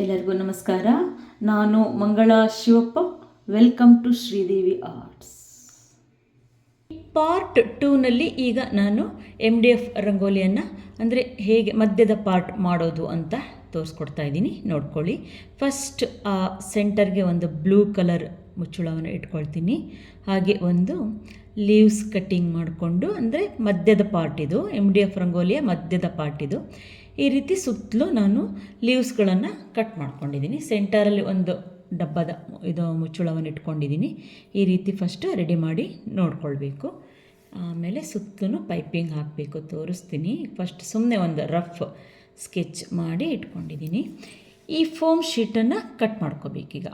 ಎಲ್ಲರಿಗೂ ನಮಸ್ಕಾರ. ನಾನು Mangala Shivappa. Welcome to Sridevi arts. Part 2ನಲ್ಲಿ ಈಗ ನಾನು MDF ರಂಗೋಲಿಯನ್ನು ಅಂದರೆ ಹೇಗೆ ಮಧ್ಯದ ಪಾರ್ಟ್ ಮಾಡೋದು ಅಂತ ತೋರಿಸ್ಕೊಡ್ತಾ ಇದ್ದೀನಿ, ನೋಡ್ಕೊಳ್ಳಿ. ಫಸ್ಟ್ ಆ ಸೆಂಟರ್ಗೆ ಒಂದು ಬ್ಲೂ ಕಲರ್ ಮುಚ್ಚಳವನ್ನು ಇಟ್ಕೊಳ್ತೀನಿ. ಹಾಗೆ ಒಂದು ಲೀವ್ಸ್ ಕಟ್ಟಿಂಗ್ ಮಾಡಿಕೊಂಡು, ಅಂದರೆ ಮಧ್ಯದ ಪಾರ್ಟ್ ಇದು, MDF ರಂಗೋಲಿಯ ಮಧ್ಯದ ಪಾರ್ಟ್ ಇದು. ಈ ರೀತಿ ಸುತ್ತಲೂ ನಾನು ಲೀವ್ಸ್ಗಳನ್ನು ಕಟ್ ಮಾಡ್ಕೊಂಡಿದ್ದೀನಿ. ಸೆಂಟರಲ್ಲಿ ಒಂದು ಡಬ್ಬದ ಇದು ಮುಚ್ಚಳವನ್ನು ಇಟ್ಕೊಂಡಿದ್ದೀನಿ. ಈ ರೀತಿ ಫಸ್ಟ್ ರೆಡಿ ಮಾಡಿ ನೋಡ್ಕೊಳ್ಬೇಕು. ಆಮೇಲೆ ಸುತ್ತಲೂ ಪೈಪಿಂಗ್ ಹಾಕಬೇಕು, ತೋರಿಸ್ತೀನಿ. ಫಸ್ಟ್ ಸುಮ್ಮನೆ ಒಂದು ರಫ್ ಸ್ಕೆಚ್ ಮಾಡಿ ಇಟ್ಕೊಂಡಿದ್ದೀನಿ. ಈ ಫೋಮ್ ಶೀಟನ್ನು ಕಟ್ ಮಾಡ್ಕೋಬೇಕೀಗ.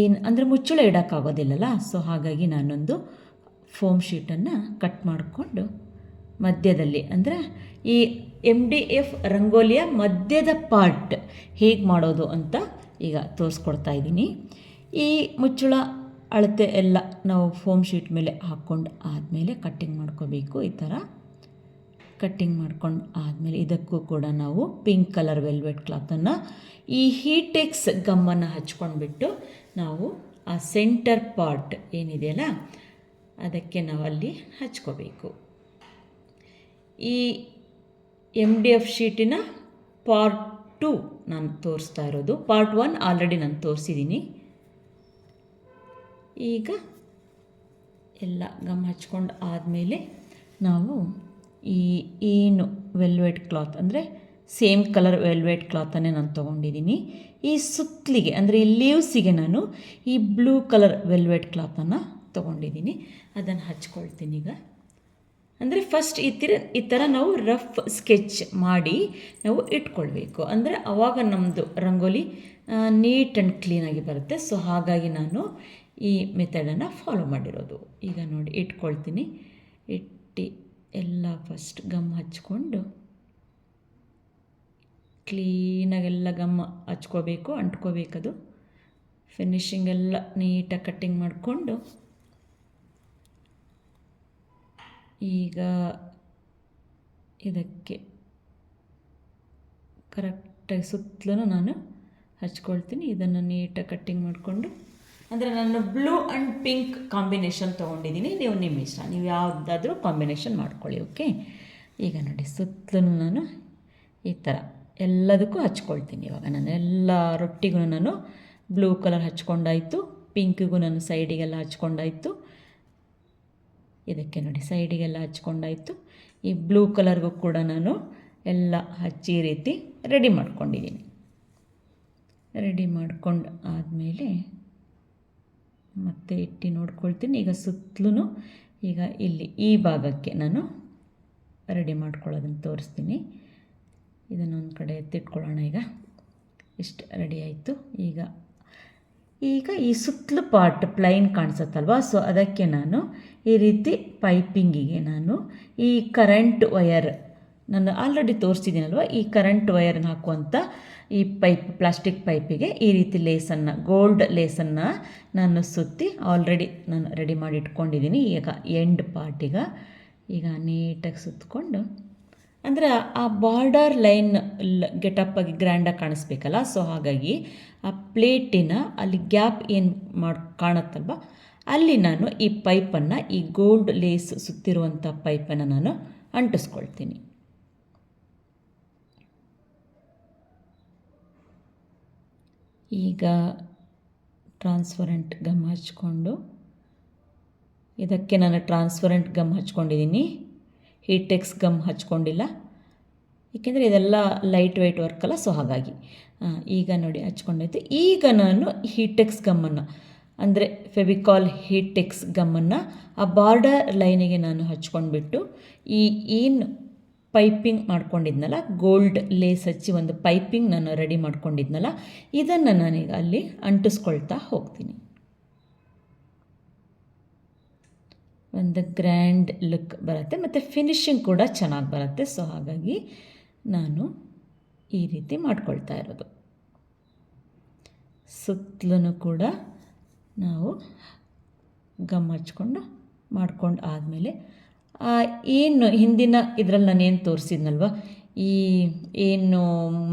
ಏನು ಅಂದರೆ ಮುಚ್ಚಳ ಇಡೋಕ್ಕಾಗೋದಿಲ್ಲಲ್ಲ, ಸೊ ಹಾಗಾಗಿ ನಾನೊಂದು ಫೋಮ್ ಶೀಟನ್ನು ಕಟ್ ಮಾಡಿಕೊಂಡು ಮಧ್ಯದಲ್ಲಿ, ಅಂದರೆ ಈ MDF ರಂಗೋಲಿಯ ಮಧ್ಯದ ಪಾರ್ಟ್ ಹೇಗೆ ಮಾಡೋದು ಅಂತ ಈಗ ತೋರಿಸ್ಕೊಡ್ತಾ ಇದ್ದೀನಿ. ಈ ಮುಚ್ಚಳ ಅಳತೆ ಎಲ್ಲ ನಾವು ಫೋಮ್ ಶೀಟ್ ಮೇಲೆ ಹಾಕ್ಕೊಂಡು ಆದಮೇಲೆ ಕಟ್ಟಿಂಗ್ ಮಾಡ್ಕೋಬೇಕು. ಈ ಥರ ಕಟ್ಟಿಂಗ್ ಮಾಡ್ಕೊಂಡು ಆದಮೇಲೆ ಇದಕ್ಕೂ ಕೂಡ ನಾವು ಪಿಂಕ್ ಕಲರ್ ವೆಲ್ವೆಟ್ ಕ್ಲಾತನ್ನು ಈ ಹೀಟೆಕ್ಸ್ ಗಮ್ಮನ್ನು ಹಚ್ಕೊಂಡ್ಬಿಟ್ಟು ನಾವು ಆ ಸೆಂಟರ್ ಪಾರ್ಟ್ ಏನಿದೆಯಲ್ಲ ಅದಕ್ಕೆ ನಾವು ಅಲ್ಲಿ ಹಚ್ಕೋಬೇಕು. ಈ MDF ಶೀಟಿನ ಪಾರ್ಟ್ 2 ನಾನು ತೋರಿಸ್ತಾ ಇರೋದು. ಪಾರ್ಟ್ 1 ಆಲ್ರೆಡಿ ನಾನು ತೋರಿಸಿದ್ದೀನಿ. ಈಗ ಎಲ್ಲ ಗಮ್ ಹಚ್ಕೊಂಡು ಆದಮೇಲೆ ನಾವು ಈ ಏನು ವೆಲ್ವೆಟ್ ಕ್ಲಾತ್, ಅಂದರೆ ಸೇಮ್ ಕಲರ್ ವೆಲ್ವೆಟ್ ಕ್ಲಾತನ್ನೇ ನಾನು ತೊಗೊಂಡಿದ್ದೀನಿ. ಈ ಸುತ್ತಲಿಗೆ ಅಂದರೆ ಈ ಲೀವ್ಸಿಗೆ ನಾನು ಈ ಬ್ಲೂ ಕಲರ್ ವೆಲ್ವೆಟ್ ಕ್ಲಾತನ್ನು ತೊಗೊಂಡಿದ್ದೀನಿ. ಅದನ್ನು ಹಚ್ಕೊಳ್ತೀನಿ ಈಗ. ಅಂದರೆ ಫಸ್ಟ್ ಈ ಥರ ನಾವು ರಫ್ ಸ್ಕೆಚ್ ಮಾಡಿ ನಾವು ಇಟ್ಕೊಳ್ಬೇಕು, ಅಂದರೆ ಆವಾಗ ನಮ್ಮದು ರಂಗೋಲಿ ನೀಟ್ ಆ್ಯಂಡ್ ಕ್ಲೀನಾಗಿ ಬರುತ್ತೆ. ಸೊ ಹಾಗಾಗಿ ನಾನು ಈ ಮೆಥಡನ್ನು ಫಾಲೋ ಮಾಡಿರೋದು. ಈಗ ನೋಡಿ ಇಟ್ಕೊಳ್ತೀನಿ. ಇಟ್ಟು ಎಲ್ಲ ಫಸ್ಟ್ ಗಮ್ ಹಚ್ಕೊಂಡು ಕ್ಲೀನಾಗೆಲ್ಲ ಗಮ್ ಹಚ್ಕೋಬೇಕು, ಅಂಟ್ಕೋಬೇಕದು. ಫಿನಿಶಿಂಗ್ ಎಲ್ಲ ನೀಟಾಗಿ ಕಟ್ಟಿಂಗ್ ಮಾಡಿಕೊಂಡು ಈಗ ಇದಕ್ಕೆ ಕರೆಕ್ಟಾಗಿ ಸುತ್ತಲೂ ನಾನು ಹಚ್ಕೊಳ್ತೀನಿ. ಇದನ್ನು ನೀಟಾಗಿ ಕಟ್ಟಿಂಗ್ ಮಾಡಿಕೊಂಡು, ಅಂದರೆ ನಾನು ಬ್ಲೂ ಆ್ಯಂಡ್ ಪಿಂಕ್ ಕಾಂಬಿನೇಷನ್ ತೊಗೊಂಡಿದ್ದೀನಿ. ನೀವು ನಿಮ್ಮ ಇಷ್ಟ, ನೀವು ಯಾವುದಾದ್ರೂ ಕಾಂಬಿನೇಷನ್ ಮಾಡ್ಕೊಳ್ಳಿ. ಓಕೆ, ಈಗ ನೋಡಿ ಸುತ್ತಲೂ ನಾನು ಈ ಥರ ಎಲ್ಲದಕ್ಕೂ ಹಚ್ಕೊಳ್ತೀನಿ. ಇವಾಗ ನಾನು ಎಲ್ಲ ರೊಟ್ಟಿಗೂ ನಾನು ಬ್ಲೂ ಕಲರ್ ಹಚ್ಕೊಂಡಾಯಿತು, ಪಿಂಕಿಗೂ ನಾನು ಸೈಡಿಗೆಲ್ಲ ಹಚ್ಕೊಂಡಾಯಿತು. ಇದಕ್ಕೆ ನೋಡಿ ಸೈಡಿಗೆಲ್ಲ ಹಚ್ಕೊಂಡಾಯಿತು. ಈ ಬ್ಲೂ ಕಲರ್ಗೂ ಕೂಡ ನಾನು ಎಲ್ಲ ಹಚ್ಚಿ ಈ ರೀತಿ ರೆಡಿ ಮಾಡ್ಕೊಂಡಿದ್ದೀನಿ. ರೆಡಿ ಮಾಡ್ಕೊಂಡು ಆದಮೇಲೆ ಮತ್ತೆ ಇಟ್ಟು ನೋಡ್ಕೊಳ್ತೀನಿ. ಈಗ ಸುತ್ತಲೂ ಈಗ ಇಲ್ಲಿ ಈ ಭಾಗಕ್ಕೆ ನಾನು ರೆಡಿ ಮಾಡ್ಕೊಳ್ಳೋದನ್ನು ತೋರಿಸ್ತೀನಿ. ಇದನ್ನೊಂದು ಕಡೆ ಎತ್ತಿಟ್ಕೊಳ್ಳೋಣ. ಈಗ ಇಷ್ಟು ರೆಡಿ ಆಯಿತು. ಈಗ ಈ ಸುತ್ತಲೂ ಪಾರ್ಟ್ ಪ್ಲೈನ್ ಕಾಣಿಸುತ್ತಲ್ವ, ಸೊ ಅದಕ್ಕೆ ನಾನು ಈ ರೀತಿ ಪೈಪಿಂಗಿಗೆ ನಾನು ಈ ಕರೆಂಟ್ ವಯರ್, ನಾನು ಆಲ್ರೆಡಿ ತೋರಿಸಿದ್ದೀನಲ್ವ, ಈ ಕರೆಂಟ್ ವಯರ್ನ ಹಾಕುವಂಥ ಈ ಪ್ಲಾಸ್ಟಿಕ್ ಪೈಪಿಗೆ ಈ ರೀತಿ ಲೇಸನ್ನು, ಗೋಲ್ಡ್ ಲೇಸನ್ನು ನಾನು ಸುತ್ತಿ ಆಲ್ರೆಡಿ ನಾನು ರೆಡಿ ಮಾಡಿ ಇಟ್ಕೊಂಡಿದ್ದೀನಿ. ಈಗ ಎಂಡ್ ಪಾರ್ಟಿಗೆ ಈಗ ನೀಟಾಗಿ ಸುತ್ತಕೊಂಡು, ಅಂದರೆ ಆ ಬಾರ್ಡರ್ ಲೈನ್ ಗೆಟಪ್ಪಾಗಿ ಗ್ರ್ಯಾಂಡಾಗಿ ಕಾಣಿಸ್ಬೇಕಲ್ಲ, ಸೊ ಹಾಗಾಗಿ ಆ ಪ್ಲೇಟಿನ ಅಲ್ಲಿ ಗ್ಯಾಪ್ ಏನು ಕಾಣುತ್ತಲ್ವ, ಅಲ್ಲಿ ನಾನು ಈ ಪೈಪನ್ನು, ಈ ಗೋಲ್ಡ್ ಲೇಸ್ ಸುತ್ತಿರುವಂಥ ಪೈಪನ್ನು ನಾನು ಅಂಟಿಸ್ಕೊಳ್ತೀನಿ. ಈಗ ಟ್ರಾನ್ಸ್ಪರೆಂಟ್ ಗಮ್ ಹಚ್ಕೊಂಡು, ಇದಕ್ಕೆ ನಾನು ಟ್ರಾನ್ಸ್ಪರೆಂಟ್ ಗಮ್ ಹಚ್ಕೊಂಡಿದ್ದೀನಿ, ಹೀಟೆಕ್ಸ್ ಗಮ್ ಹಚ್ಕೊಂಡಿಲ್ಲ, ಏಕೆಂದರೆ ಇದೆಲ್ಲ ಲೈಟ್ ವೆಯ್ಟ್ ವರ್ಕಲ್ಲ, ಸೊ ಹಾಗಾಗಿ. ಈಗ ನೋಡಿ ಹಚ್ಕೊಂಡೈತೆ. ಈಗ ನಾನು ಹೀಟೆಕ್ಸ್ ಗಮ್ಮನ್ನು, ಅಂದರೆ ಫೆವಿಕಾಲ್ ಹೀಟೆಕ್ಸ್ ಗಮ್ಮನ್ನು ಆ ಬಾರ್ಡರ್ ಲೈನಿಗೆ ನಾನು ಹಚ್ಕೊಂಡ್ಬಿಟ್ಟು ಈ ಏನು ಪೈಪಿಂಗ್ ಮಾಡ್ಕೊಂಡಿದ್ನಲ್ಲ, ಗೋಲ್ಡ್ ಲೇಸ್ ಹಚ್ಚಿ ಒಂದು ಪೈಪಿಂಗ್ ನಾನು ರೆಡಿ ಮಾಡ್ಕೊಂಡಿದ್ನಲ್ಲ, ಇದನ್ನು ನಾನೀಗ ಅಲ್ಲಿ ಅಂಟಿಸ್ಕೊಳ್ತಾ ಹೋಗ್ತೀನಿ. ಒಂದು ಗ್ರ್ಯಾಂಡ್ ಲುಕ್ ಬರುತ್ತೆ ಮತ್ತು ಫಿನಿಶಿಂಗ್ ಕೂಡ ಚೆನ್ನಾಗಿ ಬರುತ್ತೆ. ಸೊ ಹಾಗಾಗಿ ನಾನು ಈ ರೀತಿ ಮಾಡ್ಕೊಳ್ತಾ ಇರೋದು. ಸುತ್ತಲೂ ಕೂಡ ನಾವು ಗಮ್ ಹಚ್ಕೊಂಡು ಮಾಡ್ಕೊಂಡು ಆದಮೇಲೆ ಏನು ಹಿಂದಿನ ಇದರಲ್ಲಿ ನಾನೇನು ತೋರಿಸಿದ್ನಲ್ವ, ಈ ಏನು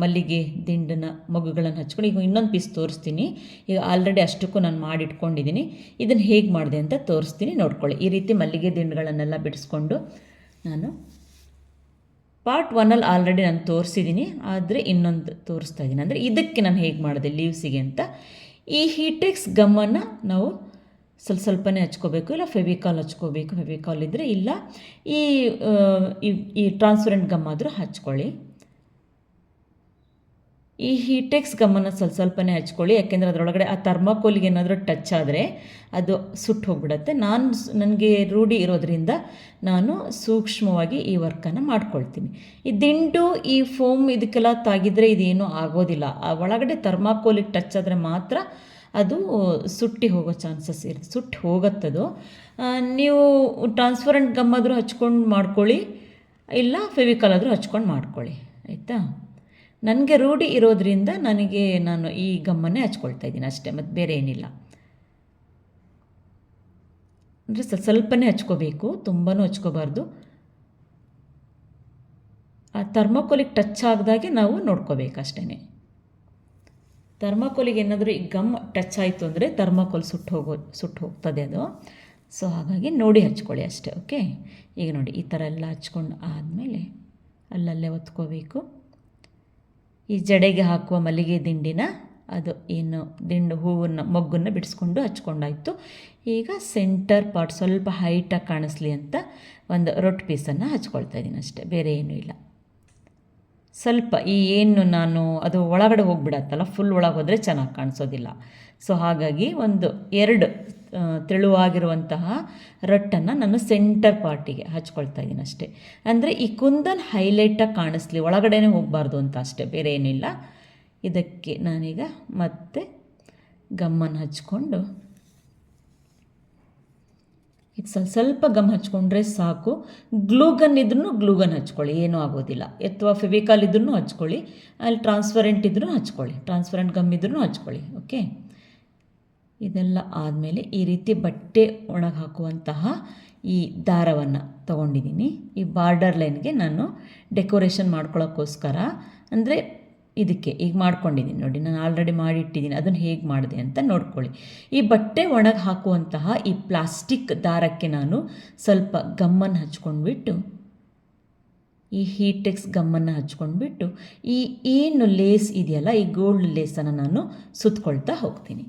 ಮಲ್ಲಿಗೆ ದಿಂಡನ್ನ ಮಗುಗಳನ್ನು ಹಚ್ಕೊಂಡು ಈಗ ಇನ್ನೊಂದು ಪೀಸ್ ತೋರಿಸ್ತೀನಿ. ಈಗ ಆಲ್ರೆಡಿ ಅಷ್ಟಕ್ಕೂ ನಾನು ಮಾಡಿಟ್ಕೊಂಡಿದ್ದೀನಿ. ಇದನ್ನು ಹೇಗೆ ಮಾಡಿದೆ ಅಂತ ತೋರಿಸ್ತೀನಿ, ನೋಡ್ಕೊಳ್ಳಿ. ಈ ರೀತಿ ಮಲ್ಲಿಗೆ ದಿಂಡುಗಳನ್ನೆಲ್ಲ ಬಿಡಿಸ್ಕೊಂಡು ನಾನು ಪಾರ್ಟ್ 1 ಆಲ್ರೆಡಿ ನಾನು ತೋರಿಸಿದ್ದೀನಿ, ಆದರೆ ಇನ್ನೊಂದು ತೋರಿಸ್ತಾ ಇದ್ದೀನಿ. ಅಂದರೆ ಇದಕ್ಕೆ ನಾನು ಹೇಗೆ ಮಾಡಿದೆ ಲೀವ್ಸಿಗೆ ಅಂತ. ಈ ಹೀಟೆಕ್ಸ್ ಗಮ್ಮನ್ನು ನಾವು ಸ್ವಲ್ಪನೇ ಹಚ್ಕೋಬೇಕು, ಇಲ್ಲ ಫೆವಿಕಾಲ್ ಹಚ್ಕೋಬೇಕು. ಫೆವಿಕಾಲ್ ಇದ್ದರೆ ಇಲ್ಲ, ಈ ಟ್ರಾನ್ಸ್ಪರೆಂಟ್ ಗಮ್ ಆದರೂ ಹಚ್ಕೊಳ್ಳಿ. ಈ ಹೀಟೆಕ್ಸ್ ಗಮ್ಮನ್ನು ಸ್ವಲ್ಪನೇ ಹಚ್ಕೊಳ್ಳಿ, ಯಾಕೆಂದರೆ ಅದರೊಳಗಡೆ ಆ ಥರ್ಮಾಕೋಲಿಗೆ ಏನಾದರೂ ಟಚ್ ಆದರೆ ಅದು ಸುಟ್ಟು ಹೋಗ್ಬಿಡುತ್ತೆ. ನನಗೆ ರೂಢಿ ಇರೋದ್ರಿಂದ ನಾನು ಸೂಕ್ಷ್ಮವಾಗಿ ಈ ವರ್ಕನ್ನು ಮಾಡ್ಕೊಳ್ತೀನಿ. ಈ ದಿಂಡು ಈ ಫೋಮ್ ಇದಕ್ಕೆಲ್ಲ ತಾಗಿದರೆ ಇದೇನೂ ಆಗೋದಿಲ್ಲ. ಆ ಒಳಗಡೆ ಥರ್ಮಾಕೋಲಿಗೆ ಟಚ್ ಆದರೆ ಮಾತ್ರ ಅದು ಸುಟ್ಟು ಹೋಗೋ ಚಾನ್ಸಸ್ ಇರುತ್ತೆ, ಸುಟ್ಟು ಹೋಗುತ್ತದು. ನೀವು ಟ್ರಾನ್ಸ್ಪರೆಂಟ್ ಗಮ್ ಆದರೂ ಹಚ್ಕೊಂಡು ಮಾಡ್ಕೊಳ್ಳಿ, ಇಲ್ಲ ಫೆವಿಕಾಲ್ ಆದರೂ ಹಚ್ಕೊಂಡು ಮಾಡ್ಕೊಳ್ಳಿ, ಆಯಿತಾ. ನನಗೆ ರೂಢಿ ಇರೋದ್ರಿಂದ ನಾನು ಈ ಗಮ್ಮನ್ನೇ ಹಚ್ಕೊಳ್ತಾ ಇದ್ದೀನಿ ಅಷ್ಟೇ, ಮತ್ತು ಬೇರೆ ಏನಿಲ್ಲ. ಅಂದರೆ ಸ್ವಲ್ಪನೇ ಹಚ್ಕೋಬೇಕು, ತುಂಬಾ ಹಚ್ಕೋಬಾರ್ದು. ಆ ಥರ್ಮಾಕೋಲಿಗೆ ಟಚ್ ಆಗದಾಗೆ ನಾವು ನೋಡ್ಕೋಬೇಕು ಅಷ್ಟೇ. ಥರ್ಮಾಕೋಲಿಗೆ ಏನಾದರೂ ಈ ಗಮ್ ಟಚ್ ಆಯಿತು ಅಂದರೆ ಥರ್ಮಾಕೋಲ್ ಸುಟ್ಟು ಹೋಗ್ತದೆ ಅದು. ಸೊ ಹಾಗಾಗಿ ನೋಡಿ ಹಚ್ಕೊಳ್ಳಿ ಅಷ್ಟೇ, ಓಕೆ. ಈಗ ನೋಡಿ ಈ ಥರ ಎಲ್ಲ ಹಚ್ಕೊಂಡು ಆದಮೇಲೆ ಅಲ್ಲಲ್ಲೇ ಒತ್ಕೋಬೇಕು. ಈ ಜಡೆಗೆ ಹಾಕುವ ಮಲ್ಲಿಗೆ ದಿಂಡಿನ ಅದು ಏನು ದಿಂಡು ಹೂವನ್ನು ಮೊಗ್ಗನ್ನು ಬಿಡಿಸ್ಕೊಂಡು ಹಚ್ಕೊಂಡಾಯಿತು. ಈಗ ಸೆಂಟರ್ ಪಾರ್ಟ್ ಸ್ವಲ್ಪ ಹೈಟಾಗಿ ಕಾಣಿಸ್ಲಿ ಅಂತ ಒಂದು ರೊಟ್ಟು ಪೀಸನ್ನು ಹಚ್ಕೊಳ್ತಾ ಇದ್ದೀನಿ ಅಷ್ಟೇ, ಬೇರೆ ಏನೂ ಇಲ್ಲ. ಸ್ವಲ್ಪ ಏನು ನಾನು ಅದು ಒಳಗಡೆ ಹೋಗಿಬಿಡತ್ತಲ್ಲ, ಫುಲ್ ಒಳಗೆ ಹೋದರೆ ಚೆನ್ನಾಗಿ ಕಾಣಿಸೋದಿಲ್ಲ. ಸೊ ಹಾಗಾಗಿ 2 ತೆಳುವಾಗಿರುವಂತಹ ರಟ್ಟನ್ನು ನಾನು ಸೆಂಟರ್ ಪಾರ್ಟಿಗೆ ಹಚ್ಕೊಳ್ತಾ ಇದ್ದೀನಿ ಅಷ್ಟೇ. ಅಂದರೆ ಈ ಕುಂದನ್ ಹೈಲೈಟಾಗಿ ಕಾಣಿಸ್ಲಿ, ಒಳಗಡೆನೇ ಹೋಗಬಾರ್ದು ಅಂತ ಅಷ್ಟೇ, ಬೇರೆ ಏನಿಲ್ಲ. ಇದಕ್ಕೆ ನಾನೀಗ ಮತ್ತೆ ಗಮ್ಮನ್ನು ಹಚ್ಕೊಂಡು ಈಗ ಸ್ವಲ್ಪ ಗಮ್ ಹಚ್ಕೊಂಡ್ರೆ ಸಾಕು. ಗ್ಲೂಗನ್ ಇದ್ರೂ ಗ್ಲೂಗನ್ ಹಚ್ಕೊಳ್ಳಿ, ಏನೂ ಆಗೋದಿಲ್ಲ. ಅಥವಾ ಫೆವಿಕಾಲ್ ಇದ್ರೂ ಹಚ್ಕೊಳ್ಳಿ, ಅಲ್ಲಿ ಟ್ರಾನ್ಸ್ಪರೆಂಟ್ ಇದ್ರೂ ಹಚ್ಕೊಳ್ಳಿ, ಟ್ರಾನ್ಸ್ಪರೆಂಟ್ ಗಮ್ ಇದ್ರೂ ಹಚ್ಕೊಳ್ಳಿ, ಓಕೆ. ಇದೆಲ್ಲ ಆದಮೇಲೆ ಈ ರೀತಿ ಬಟ್ಟೆ ಒಣಗಿ ಹಾಕುವಂತಹ ಈ ದಾರವನ್ನು ತೊಗೊಂಡಿದ್ದೀನಿ. ಈ ಬಾರ್ಡರ್ ಲೈನ್ಗೆ ನಾನು ಡೆಕೋರೇಷನ್ ಮಾಡ್ಕೊಳ್ಳೋಕ್ಕೋಸ್ಕರ, ಅಂದರೆ ಇದಕ್ಕೆ ಈಗ ಮಾಡ್ಕೊಂಡಿದ್ದೀನಿ ನೋಡಿ, ನಾನು ಆಲ್ರೆಡಿ ಮಾಡಿಟ್ಟಿದ್ದೀನಿ. ಅದನ್ನು ಹೇಗೆ ಮಾಡಿದೆ ಅಂತ ನೋಡ್ಕೊಳ್ಳಿ. ಈ ಬಟ್ಟೆ ಒಣಗಿ ಹಾಕುವಂತಹ ಈ ಪ್ಲಾಸ್ಟಿಕ್ ದಾರಕ್ಕೆ ನಾನು ಸ್ವಲ್ಪ ಗಮ್ಮನ್ನು ಹಚ್ಕೊಂಡ್ಬಿಟ್ಟು, ಈ ಹೀಟೆಕ್ಸ್ ಗಮ್ಮನ್ನು ಹಚ್ಕೊಂಡ್ಬಿಟ್ಟು ಈ ಏನು ಲೇಸ್ ಇದೆಯಲ್ಲ, ಈ ಗೋಲ್ಡ್ ಲೇಸನ್ನು ನಾನು ಸುತ್ಕೊಳ್ತಾ ಹೋಗ್ತೀನಿ.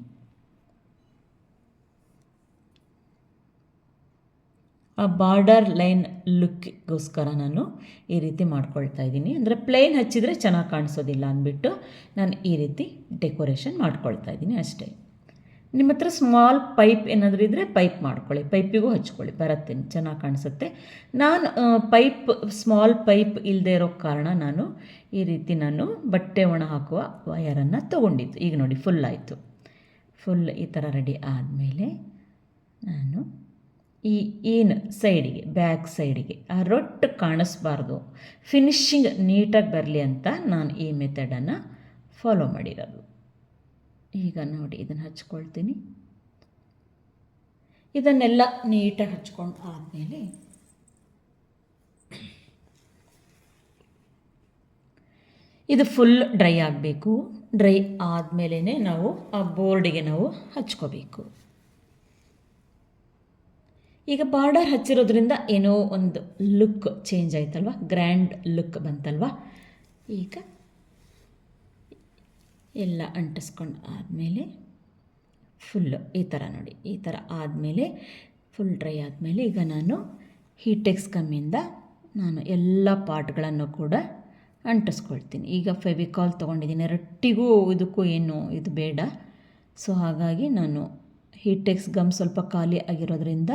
ಆ ಬಾರ್ಡರ್ ಲೈನ್ ಲುಕ್ಗೋಸ್ಕರ ನಾನು ಈ ರೀತಿ ಮಾಡ್ಕೊಳ್ತಾ ಇದ್ದೀನಿ. ಅಂದರೆ ಪ್ಲೇನ್ ಹಚ್ಚಿದರೆ ಚೆನ್ನಾಗಿ ಕಾಣಿಸೋದಿಲ್ಲ ಅಂದ್ಬಿಟ್ಟು ನಾನು ಈ ರೀತಿ ಡೆಕೋರೇಷನ್ ಮಾಡ್ಕೊಳ್ತಾ ಇದ್ದೀನಿ ಅಷ್ಟೇ. ನಿಮ್ಮ ಹತ್ರ ಸ್ಮಾಲ್ ಪೈಪ್ ಏನಾದರೂ ಇದ್ದರೆ ಪೈಪ್ ಮಾಡ್ಕೊಳ್ಳಿ, ಪೈಪಿಗೂ ಹಚ್ಕೊಳ್ಳಿ, ಬರುತ್ತೆ, ಚೆನ್ನಾಗಿ ಕಾಣಿಸುತ್ತೆ. ನಾನು ಸ್ಮಾಲ್ ಪೈಪ್ ಇಲ್ಲದೆ ಇರೋ ಕಾರಣ ನಾನು ಈ ರೀತಿ ಬಟ್ಟೆ ಒಣ ಹಾಕುವ ವಯರನ್ನು ತೊಗೊಂಡಿದ್ದು. ಈಗ ನೋಡಿ ಫುಲ್ ಆಯಿತು. ಫುಲ್ ಈ ಥರ ರೆಡಿ ಆದಮೇಲೆ ನಾನು ಏನು ಸೈಡಿಗೆ, ಬ್ಯಾಕ್ ಸೈಡಿಗೆ ಆ ರೊಟ್ಟು ಕಾಣಿಸ್ಬಾರ್ದು, ಫಿನಿಶಿಂಗ್ ನೀಟಾಗಿ ಬರಲಿ ಅಂತ ನಾನು ಈ ಮೆಥಡನ್ನು ಫಾಲೋ ಮಾಡಿರೋದು. ಈಗ ನೋಡಿ ಇದನ್ನು ಹಚ್ಕೊಳ್ತೀನಿ. ಇದನ್ನೆಲ್ಲ ನೀಟಾಗಿ ಹಚ್ಕೊಂಡು ಆದಮೇಲೆ ಇದು ಫುಲ್ ಡ್ರೈ ಆಗಬೇಕು. ಡ್ರೈ ಆದಮೇಲೆ ನಾವು ಆ ಬೋರ್ಡಿಗೆ ನಾವು ಹಚ್ಕೋಬೇಕು. ಈಗ ಬಾರ್ಡರ್ ಹಚ್ಚಿರೋದ್ರಿಂದ ಏನೋ ಒಂದು ಲುಕ್ ಚೇಂಜ್ ಆಯ್ತಲ್ವ, ಗ್ರ್ಯಾಂಡ್ ಲುಕ್ ಬಂತಲ್ವ. ಈಗ ಎಲ್ಲ ಅಂಟಿಸ್ಕೊಂಡು ಆದಮೇಲೆ ಫುಲ್ಲು ಈ ಥರ ನೋಡಿ, ಈ ಥರ ಆದಮೇಲೆ ಫುಲ್ ಡ್ರೈ ಆದಮೇಲೆ ಈಗ ನಾನು ಹೀಟೆಕ್ಸ್ ಗಮ್ಮಿಂದ ನಾನು ಎಲ್ಲ ಪಾರ್ಟ್ಗಳನ್ನು ಕೂಡ ಅಂಟಿಸ್ಕೊಳ್ತೀನಿ. ಈಗ ಫೆವಿಕಾಲ್ ತೊಗೊಂಡಿದ್ದೀನಿ, ರೊಟ್ಟಿಗೂ ಇದಕ್ಕೂ ಏನು ಇದು ಬೇಡ. ಸೊ ಹಾಗಾಗಿ ನಾನು ಹೀಟೆಕ್ಸ್ ಗಮ್ ಸ್ವಲ್ಪ ಖಾಲಿ ಆಗಿರೋದ್ರಿಂದ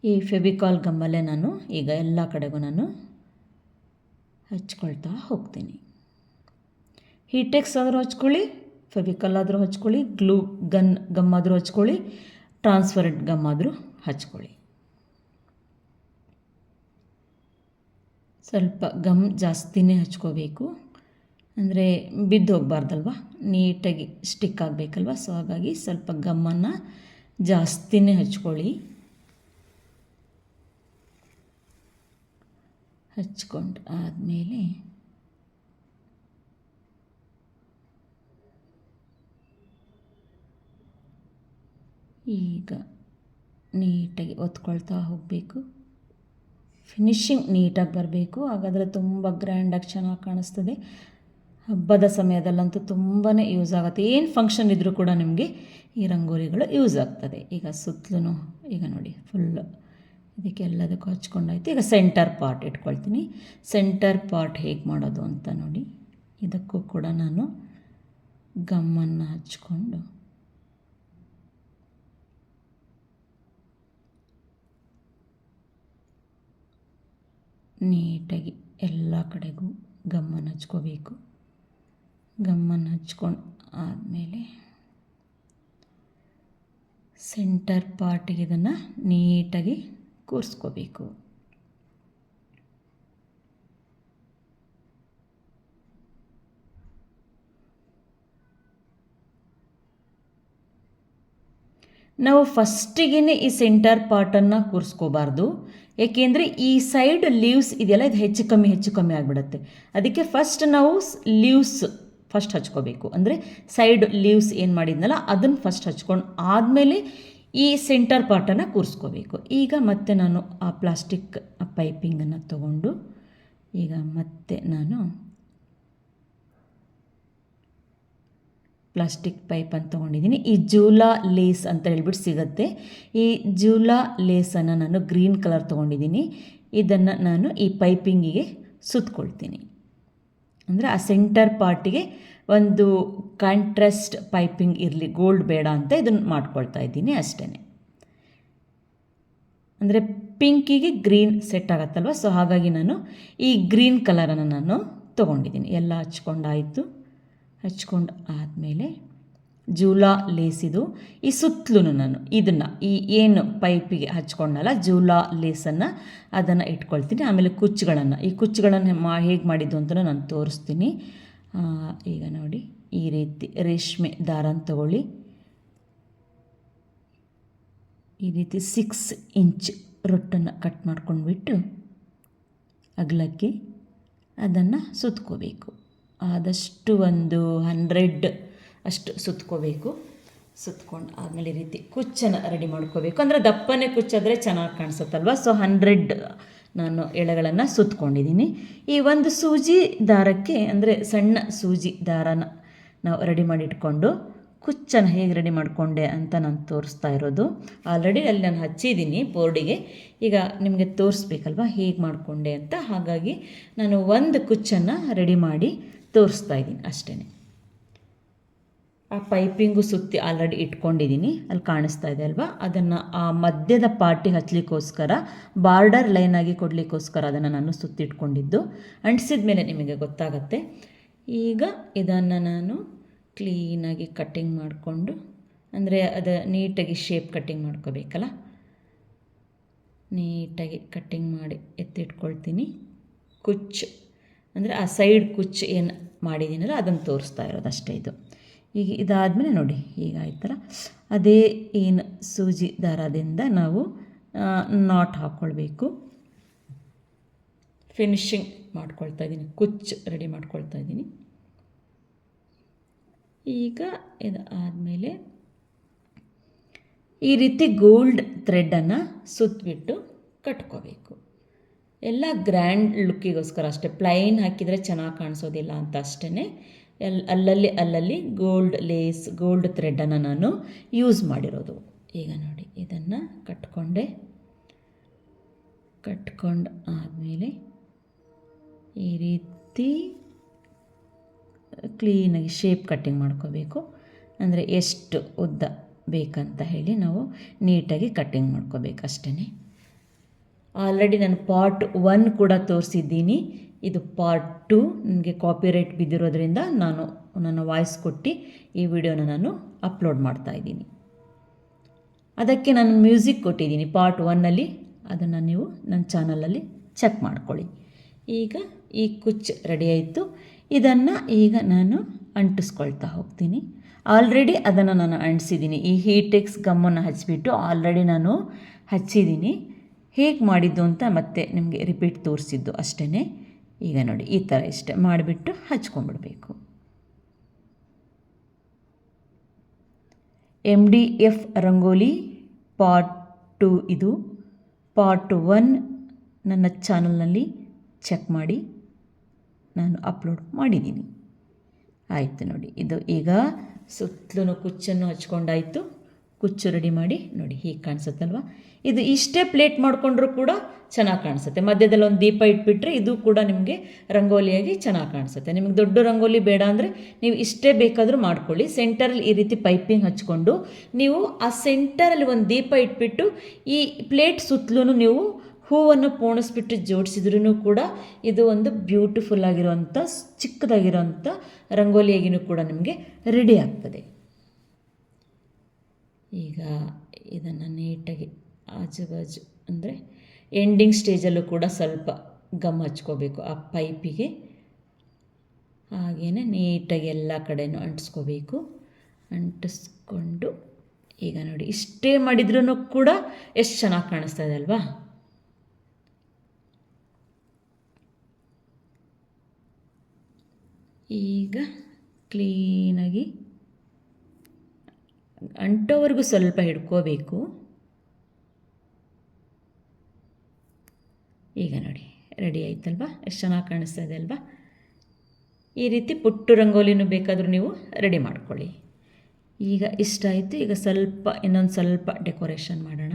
ಈ ಫೆವಿಕಾಲ್ ಗಮ್ಮಲ್ಲೇ ನಾನು ಈಗ ಎಲ್ಲ ಕಡೆಗೂ ನಾನು ಹಚ್ಕೊಳ್ತಾ ಹೋಗ್ತೀನಿ. ಹೀಟೆಕ್ಸ್ ಆದರೂ ಹಚ್ಕೊಳ್ಳಿ, ಫೆವಿಕಾಲ್ ಆದರೂ ಹಚ್ಕೊಳ್ಳಿ, ಗಮ್ ಆದರೂ ಹಚ್ಕೊಳ್ಳಿ, ಟ್ರಾನ್ಸ್ಪರೆಂಟ್ ಗಮ್ ಆದರೂ ಹಚ್ಕೊಳ್ಳಿ. ಸ್ವಲ್ಪ ಗಮ್ ಜಾಸ್ತಿನೇ ಹಚ್ಕೋಬೇಕು, ಅಂದರೆ ಬಿದ್ದು ಹೋಗಬಾರ್ದಲ್ವ, ನೀಟಾಗಿ ಸ್ಟಿಕ್ ಆಗಬೇಕಲ್ವ. ಸೊ ಹಾಗಾಗಿ ಸ್ವಲ್ಪ ಗಮ್ಮನ್ನು ಜಾಸ್ತಿನೇ ಹಚ್ಕೊಳ್ಳಿ. ಹಚ್ಕೊಂಡು ಆದಮೇಲೆ ಈಗ ನೀಟಾಗಿ ಒತ್ಕೊಳ್ತಾ ಹೋಗಬೇಕು. ಫಿನಿಶಿಂಗ್ ನೀಟಾಗಿ ಬರಬೇಕು, ಹಾಗಾದರೆ ತುಂಬ ಗ್ರ್ಯಾಂಡಾಗಿ ಚೆನ್ನಾಗಿ ಕಾಣಿಸ್ತದೆ. ಹಬ್ಬದ ಸಮಯದಲ್ಲಂತೂ ತುಂಬಾ ಯೂಸ್ ಆಗುತ್ತೆ. ಏನು ಫಂಕ್ಷನ್ ಇದ್ದರೂ ಕೂಡ ನಿಮಗೆ ಈ ರಂಗೋಲಿಗಳು ಯೂಸ್ ಆಗ್ತದೆ. ಈಗ ಸುತ್ತಲೂ ಈಗ ನೋಡಿ ಫುಲ್ಲು ಇದಕ್ಕೆ ಎಲ್ಲದಕ್ಕೂ ಹಚ್ಕೊಂಡಾಯ್ತು. ಈಗ ಸೆಂಟರ್ ಪಾರ್ಟ್ ಇಟ್ಕೊಳ್ತೀನಿ. ಸೆಂಟರ್ ಪಾರ್ಟ್ ಹೇಗೆ ಮಾಡೋದು ಅಂತ ನೋಡಿ. ಇದಕ್ಕೂ ಕೂಡ ನಾನು ಗಮ್ಮನ್ನು ಹಚ್ಕೊಂಡು ನೀಟಾಗಿ ಎಲ್ಲ ಕಡೆಗೂ ಗಮ್ಮನ್ನು ಹಚ್ಕೋಬೇಕು. ಗಮ್ಮನ್ನು ಹಚ್ಕೊಂಡು ಆದಮೇಲೆ ಸೆಂಟರ್ ಪಾರ್ಟಿಗೆ ಇದನ್ನು ನೀಟಾಗಿ ಕೂರಿಸ್ಕೋಬೇಕು. ನಾವು ಫಸ್ಟಿಗೆ ಈ ಸೆಂಟರ್ ಪಾರ್ಟನ್ನು ಕೂರಿಸ್ಕೋಬಾರ್ದು. ಏಕೆಂದರೆ ಈ ಸೈಡ್ ಲೀವ್ಸ್ ಇದೆಯಲ್ಲ, ಇದು ಹೆಚ್ಚು ಕಮ್ಮಿ ಆಗಿಬಿಡುತ್ತೆ. ಅದಕ್ಕೆ ಫಸ್ಟ್ ನಾವು ಲೀವ್ಸ್ ಫಸ್ಟ್ ಹಚ್ಕೋಬೇಕು. ಅಂದರೆ ಸೈಡ್ ಲೀವ್ಸ್ ಏನು ಮಾಡಿದ್ನಲ್ಲ ಅದನ್ನು ಫಸ್ಟ್ ಹಚ್ಕೊಂಡು ಆದಮೇಲೆ ಈ ಸೆಂಟರ್ ಪಾರ್ಟನ್ನು ಕೂರಿಸ್ಕೋಬೇಕು. ಈಗ ಮತ್ತೆ ನಾನು ಆ ಪ್ಲಾಸ್ಟಿಕ್ ಪೈಪಿಂಗನ್ನು ತಗೊಂಡು ಈಗ ಮತ್ತೆ ನಾನು ಪ್ಲಾಸ್ಟಿಕ್ ಪೈಪನ್ನು ತೊಗೊಂಡಿದ್ದೀನಿ. ಈ ಜೂಲಾ ಲೇಸ್ ಅಂತ ಹೇಳ್ಬಿಟ್ಟು ಸಿಗುತ್ತೆ. ಈ ಜೂಲಾ ಲೇಸನ್ನು ನಾನು ಗ್ರೀನ್ ಕಲರ್ ತೊಗೊಂಡಿದ್ದೀನಿ. ಇದನ್ನು ನಾನು ಈ ಪೈಪಿಂಗಿಗೆ ಸುತ್ಕೊಳ್ತೀನಿ. ಅಂದರೆ ಆ ಸೆಂಟರ್ ಪಾರ್ಟಿಗೆ ಒಂದು ಕಾಂಟ್ರಾಸ್ಟ್ ಪೈಪಿಂಗ್ ಇರಲಿ, ಗೋಲ್ಡ್ ಬೇಡ ಅಂತ ಇದನ್ನು ಮಾಡ್ಕೊಳ್ತಾ ಇದ್ದೀನಿ ಅಷ್ಟೇ. ಅಂದರೆ ಪಿಂಕಿಗೆ ಗ್ರೀನ್ ಸೆಟ್ ಆಗುತ್ತಲ್ವ, ಸೊ ಹಾಗಾಗಿ ನಾನು ಈ ಗ್ರೀನ್ ಕಲರನ್ನು ನಾನು ತೊಗೊಂಡಿದ್ದೀನಿ. ಎಲ್ಲ ಹಚ್ಕೊಂಡಾಯಿತು. ಹಚ್ಕೊಂಡು ಆದಮೇಲೆ ಜೂಲಾ ಲೇಸಿದು ಈ ಸುತ್ತಲೂ ನಾನು ಇದನ್ನು ಈ ಏನು ಪೈಪಿಗೆ ಹಚ್ಕೊಂಡಲ್ಲ ಜೂಲಾ ಲೇಸನ್ನು ಅದನ್ನು ಇಟ್ಕೊಳ್ತೀನಿ. ಆಮೇಲೆ ಕುಚ್ಚುಗಳನ್ನು ಈ ಕುಚ್ಚುಗಳನ್ನು ಹೇಗೆ ಮಾಡಿದ್ದು ಅಂತ ನಾನು ತೋರಿಸ್ತೀನಿ. ಈಗ ನೋಡಿ ಈ ರೀತಿ ರೇಷ್ಮೆ ದಾರನ ತಗೊಳ್ಳಿ. ಈ ರೀತಿ 6 ಇಂಚ್ ರೊಟ್ಟನ್ನು ಕಟ್ ಮಾಡ್ಕೊಂಡ್ಬಿಟ್ಟು ಅಗಲಕ್ಕೆ ಅದನ್ನು ಸುತ್ಕೋಬೇಕು. ಆದಷ್ಟು ಒಂದು 100 ಅಷ್ಟು ಸುತ್ಕೋಬೇಕು. ಸುತ್ಕೊಂಡು ಆದಮೇಲೆ ಈ ರೀತಿ ಕುಚ್ಚನ್ನು ರೆಡಿ ಮಾಡ್ಕೋಬೇಕು. ಅಂದರೆ ದಪ್ಪನೇ ಕುಚ್ಚಾದರೆ ಚೆನ್ನಾಗಿ ಕಾಣಿಸುತ್ತಲ್ವ, ಸೊ 100 ನಾನು ಎಳೆಗಳನ್ನು ಸುತ್ಕೊಂಡಿದ್ದೀನಿ. ಈ ಒಂದು ಸೂಜಿ ದಾರಕ್ಕೆ ಅಂದರೆ ಸಣ್ಣ ಸೂಜಿ ದಾರನ ನಾವು ರೆಡಿ ಮಾಡಿಟ್ಕೊಂಡು ಕುಚ್ಚನ್ನು ಹೇಗೆ ರೆಡಿ ಮಾಡಿಕೊಂಡೆ ಅಂತ ನಾನು ತೋರಿಸ್ತಾ ಇರೋದು. ಆಲ್ರೆಡಿ ಅಲ್ಲಿ ನಾನು ಹಚ್ಚಿದ್ದೀನಿ ಬೋರ್ಡಿಗೆ. ಈಗ ನಿಮಗೆ ತೋರಿಸ್ಬೇಕಲ್ವ ಹೇಗೆ ಮಾಡಿಕೊಂಡೆ ಅಂತ, ಹಾಗಾಗಿ ನಾನು ಒಂದು ಕುಚ್ಚನ್ನು ರೆಡಿ ಮಾಡಿ ತೋರಿಸ್ತಾ ಇದ್ದೀನಿ ಅಷ್ಟೇ. ಆ ಪೈಪಿಂಗು ಸುತ್ತಿ ಆಲ್ರೆಡಿ ಇಟ್ಕೊಂಡಿದ್ದೀನಿ, ಅಲ್ಲಿ ಕಾಣಿಸ್ತಾ ಇದೆ ಅಲ್ವಾ, ಅದನ್ನು ಆ ಮಧ್ಯದ ಪಾರ್ಟಿ ಹಚ್ಚಲಿಕ್ಕೋಸ್ಕರ ಬಾರ್ಡರ್ ಲೈನಾಗಿ ಕೊಡಲಿಕ್ಕೋಸ್ಕರ ಅದನ್ನು ನಾನು ಸುತ್ತಿಟ್ಕೊಂಡಿದ್ದು. ಅಂಟಿಸಿದ ಮೇಲೆ ನಿಮಗೆ ಗೊತ್ತಾಗತ್ತೆ. ಈಗ ಇದನ್ನು ನಾನು ಕ್ಲೀನಾಗಿ ಕಟ್ಟಿಂಗ್ ಮಾಡಿಕೊಂಡು, ಅಂದರೆ ಅದು ನೀಟಾಗಿ ಶೇಪ್ ಕಟ್ಟಿಂಗ್ ಮಾಡ್ಕೋಬೇಕಲ್ಲ, ನೀಟಾಗಿ ಕಟ್ಟಿಂಗ್ ಮಾಡಿ ಎತ್ತಿಟ್ಕೊಳ್ತೀನಿ. ಕುಚ್ಚು ಅಂದರೆ ಆ ಸೈಡ್ ಕುಚ್ಚು ಏನು ಮಾಡಿದ್ದೀನಲ್ಲ ಅದನ್ನು ತೋರಿಸ್ತಾ ಇರೋದು ಅಷ್ಟೇ. ಇದು ಈಗ ಇದಾದಮೇಲೆ ನೋಡಿ ಈಗ ಆಯ್ತಲ್ಲ, ಅದೇ ಏನು ಸೂಜಿ ದಾರದಿಂದ ನಾವು ನಾಟ್ ಹಾಕ್ಕೊಳ್ಬೇಕು. ಫಿನಿಶಿಂಗ್ ಮಾಡ್ಕೊಳ್ತಾ ಇದ್ದೀನಿ, ಕುಚ್ಚು ರೆಡಿ ಮಾಡ್ಕೊಳ್ತಾ ಇದ್ದೀನಿ. ಈಗ ಇದು ಆದಮೇಲೆ ಈ ರೀತಿ ಗೋಲ್ಡ್ ಥ್ರೆಡನ್ನು ಸುತ್ತಬಿಟ್ಟು ಕಟ್ಕೋಬೇಕು. ಎಲ್ಲ ಗ್ರ್ಯಾಂಡ್ ಲುಕ್ಕಿಗೋಸ್ಕರ ಅಷ್ಟೇ, ಪ್ಲೈನ್ ಹಾಕಿದರೆ ಚೆನ್ನಾಗಿ ಕಾಣಿಸೋದಿಲ್ಲ ಅಂತ ಅಷ್ಟೇ. ಅಲ್ಲಲ್ಲಿ ಗೋಲ್ಡ್ ಲೇಸ್, ಗೋಲ್ಡ್ ಥ್ರೆಡನ್ನು ನಾನು ಯೂಸ್ ಮಾಡಿರೋದು. ಈಗ ನೋಡಿ ಇದನ್ನು ಕಟ್ಕೊಂಡು ಆದಮೇಲೆ ಈ ರೀತಿ ಕ್ಲೀನಾಗಿ ಶೇಪ್ ಕಟ್ಟಿಂಗ್ ಮಾಡ್ಕೋಬೇಕು. ಅಂದರೆ ಎಷ್ಟು ಉದ್ದ ಬೇಕಂತ ಹೇಳಿ ನಾವು ನೀಟಾಗಿ ಕಟ್ಟಿಂಗ್ ಮಾಡ್ಕೋಬೇಕು ಅಷ್ಟೇ. ಆಲ್ರೆಡಿ ನಾನು ಪಾರ್ಟ್ 1 ಕೂಡ ತೋರಿಸಿದ್ದೀನಿ. ಇದು ಪಾರ್ಟ್ 2 ನನಗೆ ಕಾಪಿರೈಟ್ ಬಿದ್ದಿರೋದ್ರಿಂದ ನಾನು ನನ್ನ ವಾಯ್ಸ್ ಕೊಟ್ಟು ಈ ವಿಡಿಯೋನ ನಾನು ಅಪ್ಲೋಡ್ ಮಾಡ್ತಾ ಇದ್ದೀನಿ. ಅದಕ್ಕೆ ನಾನು ಮ್ಯೂಸಿಕ್ ಕೊಟ್ಟಿದ್ದೀನಿ ಪಾರ್ಟ್ 1ಅಲ್ಲಿ, ಅದನ್ನು ನೀವು ನನ್ನ ಚಾನಲಲ್ಲಿ ಚೆಕ್ ಮಾಡ್ಕೊಳ್ಳಿ. ಈಗ ಈ ಕುಚ್ಚು ರೆಡಿ ಆಯಿತು. ಇದನ್ನು ಈಗ ನಾನು ಅಂಟಿಸ್ಕೊಳ್ತಾ ಹೋಗ್ತೀನಿ. ಆಲ್ರೆಡಿ ಅದನ್ನು ನಾನು ಅಂಟಿಸಿದ್ದೀನಿ. ಈ ಹೀಟೆಕ್ಸ್ ಗಮ್ಮನ್ನು ಹಚ್ಚಿಬಿಟ್ಟು ಆಲ್ರೆಡಿ ನಾನು ಹಚ್ಚಿದ್ದೀನಿ. ಹೇಗೆ ಮಾಡಿದ್ದು ಅಂತ ಮತ್ತೆ ನಿಮಗೆ ರಿಪೀಟ್ ತೋರಿಸಿದ್ದು ಅಷ್ಟೇ. ಈಗ ನೋಡಿ ಈ ಥರ ಇಷ್ಟೇ ಮಾಡಿಬಿಟ್ಟು ಹಚ್ಕೊಂಡ್ಬಿಡ್ಬೇಕು. MDF ರಂಗೋಲಿ ಪಾರ್ಟ್ 2 ಇದು. ಪಾರ್ಟ್ 1 ನನ್ನ ಚಾನಲ್ನಲ್ಲಿ ಚೆಕ್ ಮಾಡಿ ನಾನು ಅಪ್ಲೋಡ್ ಮಾಡಿದ್ದೀನಿ. ಆಯಿತು ನೋಡಿ, ಇದು ಈಗ ಸುತ್ತಲೂ ಕುಚ್ಚನ್ನು ಹಚ್ಕೊಂಡಾಯಿತು. ಕುಚ್ಚು ರೆಡಿ ಮಾಡಿ ನೋಡಿ, ಹೀಗೆ ಕಾಣಿಸುತ್ತಲ್ವ. ಇದು ಇಷ್ಟೇ ಪ್ಲೇಟ್ ಮಾಡಿಕೊಂಡ್ರೂ ಕೂಡ ಚೆನ್ನಾಗಿ ಕಾಣಿಸುತ್ತೆ. ಮಧ್ಯದಲ್ಲಿ ಒಂದು ದೀಪ ಇಟ್ಬಿಟ್ರೆ ಇದು ಕೂಡ ನಿಮಗೆ ರಂಗೋಲಿಯಾಗಿ ಚೆನ್ನಾಗಿ ಕಾಣಿಸುತ್ತೆ. ನಿಮಗೆ ದೊಡ್ಡ ರಂಗೋಲಿ ಬೇಡ ಅಂದರೆ ನೀವು ಇಷ್ಟೇ ಬೇಕಾದರೂ ಮಾಡ್ಕೊಳ್ಳಿ. ಸೆಂಟರಲ್ಲಿ ಈ ರೀತಿ ಪೈಪಿಂಗ್ ಹಚ್ಕೊಂಡು ನೀವು ಆ ಸೆಂಟರಲ್ಲಿ ಒಂದು ದೀಪ ಇಟ್ಬಿಟ್ಟು ಈ ಪ್ಲೇಟ್ ಸುತ್ತಲೂ ನೀವು ಹೂವನ್ನು ಪೋಣಿಸ್ಬಿಟ್ಟು ಜೋಡಿಸಿದ್ರೂ ಕೂಡ ಇದು ಒಂದು ಬ್ಯೂಟಿಫುಲ್ ಆಗಿರೋವಂಥ ಚಿಕ್ಕದಾಗಿರೋವಂಥ ರಂಗೋಲಿಯಾಗಿಯೂ ಕೂಡ ನಿಮಗೆ ರೆಡಿ ಆಗ್ತದೆ. ಈಗ ಇದನ್ನು ನೀಟಾಗಿ ಆಜು ಬಾಜು ಅಂದರೆ ಎಂಡಿಂಗ್ ಸ್ಟೇಜಲ್ಲೂ ಕೂಡ ಸ್ವಲ್ಪ ಗಮ್ ಹಚ್ಕೋಬೇಕು ಆ ಪೈಪಿಗೆ. ಹಾಗೆಯೇ ನೀಟಾಗಿ ಎಲ್ಲ ಕಡೆಯೂ ಅಂಟಿಸ್ಕೋಬೇಕು. ಅಂಟಿಸ್ಕೊಂಡು ಈಗ ನೋಡಿ, ಇಷ್ಟೇ ಮಾಡಿದ್ರೂ ಕೂಡ ಎಷ್ಟು ಚೆನ್ನಾಗಿ ಕಾಣಿಸ್ತಾ ಇದೆ ಅಲ್ವಾ. ಈಗ ಕ್ಲೀನಾಗಿ ಅಂಟೋವರೆಗೂ ಸ್ವಲ್ಪ ಹಿಡ್ಕೋಬೇಕು. ಈಗ ನೋಡಿ ರೆಡಿ ಆಯ್ತಲ್ವಾ, ಎಷ್ಟು ಚೆನ್ನಾಗಿ ಕಾಣಿಸ್ತಾ ಇದೆ ಅಲ್ವಾ. ಈ ರೀತಿ ಪುಟ್ಟು ರಂಗೋಲಿನೂ ಬೇಕಾದರೂ ನೀವು ರೆಡಿ ಮಾಡ್ಕೊಳ್ಳಿ. ಈಗ ಇಷ್ಟ ಆಯಿತು. ಈಗ ಇನ್ನೊಂದು ಸ್ವಲ್ಪ ಡೆಕೋರೇಷನ್ ಮಾಡೋಣ.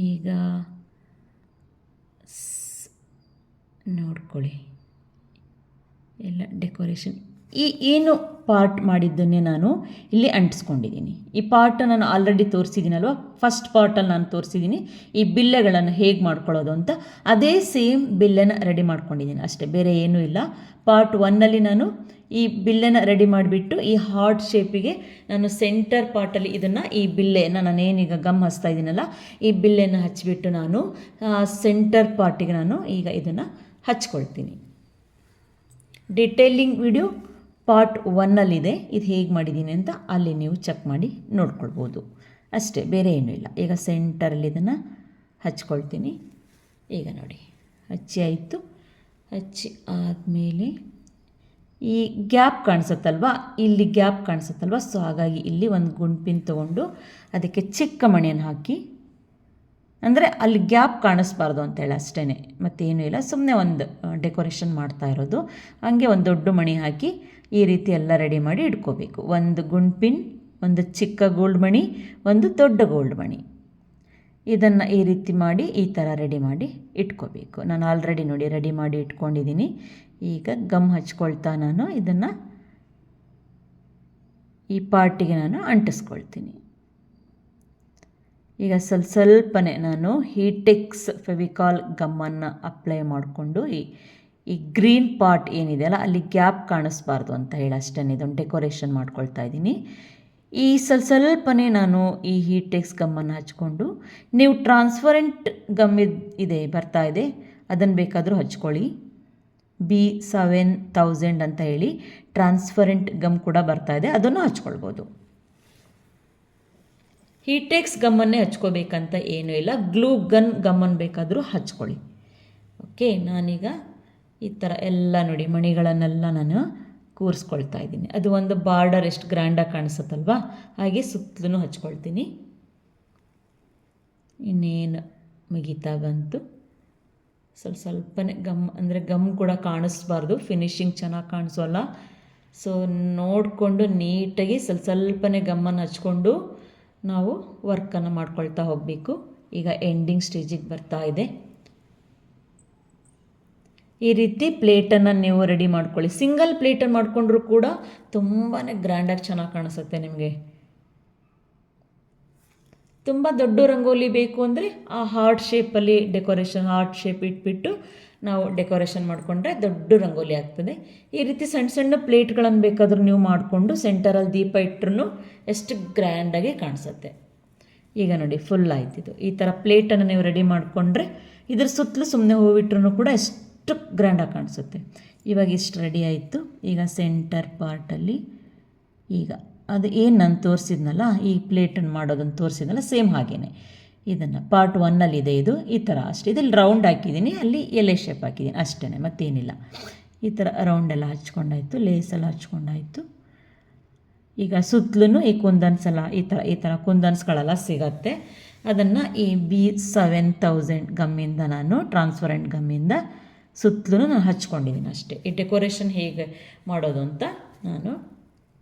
ಈಗ ನೋಡ್ಕೊಳ್ಳಿ ಎಲ್ಲ ಡೆಕೋರೇಷನ್. ಏನು ಪಾರ್ಟ್ ಮಾಡಿದ್ದನ್ನೇ ನಾನು ಇಲ್ಲಿ ಅಂಟಿಸ್ಕೊಂಡಿದ್ದೀನಿ. ಈ ಪಾರ್ಟ್ ನಾನು ಆಲ್ರೆಡಿ ತೋರಿಸಿದ್ದೀನಲ್ವ, ಫಸ್ಟ್ ಪಾರ್ಟಲ್ಲಿ ನಾನು ತೋರಿಸಿದ್ದೀನಿ ಈ ಬಿಲ್ಲೆಗಳನ್ನು ಹೇಗೆ ಮಾಡ್ಕೊಳ್ಳೋದು ಅಂತ. ಅದೇ ಸೇಮ್ ಬಿಲ್ಲೆನ ರೆಡಿ ಮಾಡ್ಕೊಂಡಿದ್ದೀನಿ ಅಷ್ಟೇ, ಬೇರೆ ಏನೂ ಇಲ್ಲ. ಪಾರ್ಟ್ 1ನಲ್ಲಿ ನಾನು ಈ ಬಿಲ್ಲೆನ ರೆಡಿ ಮಾಡಿಬಿಟ್ಟು ಈ ಹಾರ್ಟ್ ಶೇಪಿಗೆ ನಾನು ಸೆಂಟರ್ ಪಾರ್ಟಲ್ಲಿ ಈ ಬಿಲ್ಲೆನ ನಾನೇನೀಗ ಗಮ್ ಹಚ್ತಾ ಇದ್ದೀನಲ್ಲ, ಈ ಬಿಲ್ಲೆನ ಹಚ್ಚಿಬಿಟ್ಟು ನಾನು ಸೆಂಟರ್ ಪಾರ್ಟಿಗೆ ನಾನು ಈಗ ಇದನ್ನು ಹಚ್ಕೊಳ್ತೀನಿ. ಡಿಟೇಲಿಂಗ್ ವಿಡಿಯೋ ಪಾರ್ಟ್ 1ನಲ್ಲಿದೆ, ಇದು ಹೇಗೆ ಮಾಡಿದ್ದೀನಿ ಅಂತ ಅಲ್ಲಿ ನೀವು ಚೆಕ್ ಮಾಡಿ ನೋಡ್ಕೊಳ್ಬೋದು ಅಷ್ಟೇ, ಬೇರೆ ಏನೂ ಇಲ್ಲ. ಈಗ ಸೆಂಟರಲ್ಲಿ ಇದನ್ನು ಹಚ್ಕೊಳ್ತೀನಿ. ಈಗ ನೋಡಿ ಹಚ್ಚಿ ಆಯಿತು. ಹಚ್ಚಿ ಆದಮೇಲೆ ಈ ಗ್ಯಾಪ್ ಕಾಣಿಸುತ್ತಲ್ವ, ಇಲ್ಲಿ ಗ್ಯಾಪ್ ಕಾಣಿಸುತ್ತಲ್ವ, ಸೊ ಹಾಗಾಗಿ ಇಲ್ಲಿ ಒಂದು ಗುಂಡ್ಪಿನ್ ತೊಗೊಂಡು ಅದಕ್ಕೆ ಚಿಕ್ಕ ಮಣಿಯನ್ನು ಹಾಕಿ, ಅಂದರೆ ಅಲ್ಲಿ ಗ್ಯಾಪ್ ಕಾಣಿಸ್ಬಾರ್ದು ಅಂತೇಳಿ ಅಷ್ಟೇ, ಮತ್ತೇನೂ ಇಲ್ಲ, ಸುಮ್ಮನೆ ಒಂದು ಡೆಕೋರೇಷನ್ ಮಾಡ್ತಾ ಇರೋದು. ಹಾಗೆ ಒಂದು ದೊಡ್ಡ ಮಣಿ ಹಾಕಿ ಈ ರೀತಿ ಎಲ್ಲ ರೆಡಿ ಮಾಡಿ ಇಟ್ಕೋಬೇಕು. ಒಂದು ಗುಂಡ್ಪಿನ್, ಒಂದು ಚಿಕ್ಕ ಗೋಲ್ಡ್ ಮಣಿ, ಒಂದು ದೊಡ್ಡ ಗೋಲ್ಡ್ ಮಣಿ. ಇದನ್ನು ಈ ರೀತಿ ಮಾಡಿ ಈ ಥರ ರೆಡಿ ಮಾಡಿ ಇಟ್ಕೋಬೇಕು. ನಾನು ಆಲ್ರೆಡಿ ನೋಡಿ ರೆಡಿ ಮಾಡಿ ಇಟ್ಕೊಂಡಿದ್ದೀನಿ. ಈಗ ಗಮ್ ಹಚ್ಕೊಳ್ತಾ ನಾನು ಇದನ್ನು ಈ ಪಾರ್ಟಿಗೆ ನಾನು ಅಂಟಿಸ್ಕೊಳ್ತೀನಿ. ಈಗ ಸ್ವಲ್ಪನೇ ನಾನು ಹೀಟೆಕ್ಸ್ ಫೆವಿಕಾಲ್ ಗಮ್ಮನ್ನು ಅಪ್ಲೈ ಮಾಡಿಕೊಂಡು ಈ ಗ್ರೀನ್ ಪಾರ್ಟ್ ಏನಿದೆಯಲ್ಲ ಅಲ್ಲಿ ಗ್ಯಾಪ್ ಕಾಣಿಸ್ಬಾರ್ದು ಅಂತ ಹೇಳಿ ಅಷ್ಟೇ ಇದೊಂದು ಡೆಕೋರೇಷನ್ ಮಾಡ್ಕೊಳ್ತಾ ಇದ್ದೀನಿ. ಈ ಸ್ವಲ್ಪನೇ ನಾನು ಈ ಹೀಟೆಕ್ಸ್ ಗಮ್ಮನ್ನು ಹಚ್ಕೊಂಡು, ನೀವು ಟ್ರಾನ್ಸ್ಪರೆಂಟ್ ಗಮ್ ಬರ್ತಾ ಇದೆ, ಅದನ್ನು ಬೇಕಾದರೂ ಹಚ್ಕೊಳ್ಳಿ. B7000 ಅಂತ ಹೇಳಿ ಟ್ರಾನ್ಸ್ಪರೆಂಟ್ ಗಮ್ ಕೂಡ ಬರ್ತಾ ಇದೆ, ಅದನ್ನು ಹಚ್ಕೊಳ್ಬೋದು. ಹೀಟೆಕ್ಸ್ ಗಮ್ಮನ್ನೇ ಹಚ್ಕೋಬೇಕಂತ ಏನೂ ಇಲ್ಲ, ಗ್ಲೂ ಗನ್ ಗಮ್ಮನ್ನು ಬೇಕಾದರೂ ಹಚ್ಕೊಳ್ಳಿ. ಓಕೆ, ನಾನೀಗ ಈ ಥರ ಎಲ್ಲ ನೋಡಿ ಮಣಿಗಳನ್ನೆಲ್ಲ ನಾನು ಕೂರಿಸ್ಕೊಳ್ತಾ ಇದ್ದೀನಿ. ಅದು ಒಂದು ಬಾರ್ಡರ್ ಎಷ್ಟು ಗ್ರ್ಯಾಂಡಾಗಿ ಕಾಣಿಸುತ್ತಲ್ವ, ಹಾಗೆ ಸುತ್ತಲೂ ಹಚ್ಕೊಳ್ತೀನಿ. ಇನ್ನೇನು ಮುಗಿತಾ ಬಂತು. ಸ್ವಲ್ಪನೇ ಗಮ್, ಅಂದರೆ ಗಮ್ ಕೂಡ ಕಾಣಿಸ್ಬಾರ್ದು, ಫಿನಿಶಿಂಗ್ ಚೆನ್ನಾಗಿ ಕಾಣಿಸೋಲ್ಲ. ಸೊ ನೋಡಿಕೊಂಡು ನೀಟಾಗಿ ಸ್ವಲ್ಪನೇ ಗಮ್ಮನ್ನು ಹಚ್ಕೊಂಡು ನಾವು ವರ್ಕನ್ನು ಮಾಡ್ಕೊಳ್ತಾ ಹೋಗಬೇಕು. ಈಗ ಎಂಡಿಂಗ್ ಸ್ಟೇಜಿಗೆ ಬರ್ತಾ ಇದೆ. ಈ ರೀತಿ ಪ್ಲೇಟನ್ನು ನೀವು ರೆಡಿ ಮಾಡ್ಕೊಳ್ಳಿ. ಸಿಂಗಲ್ ಪ್ಲೇಟನ್ನು ಮಾಡಿಕೊಂಡ್ರೂ ಕೂಡ ತುಂಬಾ ಗ್ರ್ಯಾಂಡಾಗಿ ಚೆನ್ನಾಗಿ ಕಾಣಿಸುತ್ತೆ. ನಿಮಗೆ ತುಂಬ ದೊಡ್ಡ ರಂಗೋಲಿ ಬೇಕು ಅಂದರೆ ಆ ಹಾರ್ಟ್ ಶೇಪಲ್ಲಿ ಡೆಕೋರೇಷನ್, ಹಾರ್ಟ್ ಶೇಪ್ ಇಟ್ಬಿಟ್ಟು ನಾವು ಡೆಕೋರೇಷನ್ ಮಾಡಿಕೊಂಡ್ರೆ ದೊಡ್ಡ ರಂಗೋಲಿ ಆಗ್ತದೆ. ಈ ರೀತಿ ಸಣ್ಣ ಸಣ್ಣ ಪ್ಲೇಟ್ಗಳನ್ನು ಬೇಕಾದರೂ ನೀವು ಮಾಡಿಕೊಂಡು ಸೆಂಟರಲ್ಲಿ ದೀಪ ಇಟ್ಟರೂ ಎಷ್ಟು ಗ್ರ್ಯಾಂಡಾಗಿ ಕಾಣಿಸುತ್ತೆ. ಈಗ ನೋಡಿ ಫುಲ್ ಆಯ್ತಿದ್ದು. ಈ ಥರ ಪ್ಲೇಟನ್ನು ನೀವು ರೆಡಿ ಮಾಡಿಕೊಂಡ್ರೆ ಇದ್ರ ಸುತ್ತಲೂ ಸುಮ್ಮನೆ ಹೂವಿಟ್ರೂ ಕೂಡ ಎಷ್ಟು ಗ್ರ್ಯಾಂಡಾಗಿ ಕಾಣಿಸುತ್ತೆ. ಇವಾಗ ಇಷ್ಟು ರೆಡಿ ಆಯಿತು. ಈಗ ಸೆಂಟರ್ ಪಾರ್ಟಲ್ಲಿ ಈಗ ಅದು ಏನು ನಾನು ತೋರಿಸಿದ್ನಲ್ಲ, ಈ ಪ್ಲೇಟನ್ನು ಮಾಡೋದನ್ನು ತೋರಿಸಿದ್ನಲ್ಲ, ಸೇಮ್ ಹಾಗೇ ಇದನ್ನು ಪಾರ್ಟ್ 1ನಲ್ಲಿದೆ. ಇದು ಈ ಥರ ಅಷ್ಟೇ. ಇದಲ್ಲಿ ರೌಂಡ್ ಹಾಕಿದ್ದೀನಿ, ಅಲ್ಲಿ ಎಲೆ ಶೇಪ್ ಹಾಕಿದ್ದೀನಿ ಅಷ್ಟೇ, ಮತ್ತೇನಿಲ್ಲ. ಈ ಥರ ರೌಂಡೆಲ್ಲ ಹಚ್ಕೊಂಡಾಯಿತು, ಲೇಸೆಲ್ಲ ಹಚ್ಕೊಂಡಾಯಿತು. ಈಗ ಸುತ್ತಲೂ ಈ ಕುಂದನ್ಸೆಲ್ಲ ಈ ಥರ ಕುಂದನ್ಸ್ಗಳೆಲ್ಲ ಸಿಗತ್ತೆ. ಅದನ್ನು ಈ B7000 ಗಮ್ಮಿಂದ ನಾನು ಟ್ರಾನ್ಸ್ಪರೆಂಟ್ ಗಮ್ಮಿಂದ ಸುತ್ತಲೂ ನಾನು ಹಚ್ಕೊಂಡಿದ್ದೀನಿ ಅಷ್ಟೇ. ಈ ಡೆಕೋರೇಷನ್ ಹೇಗೆ ಮಾಡೋದು ಅಂತ ನಾನು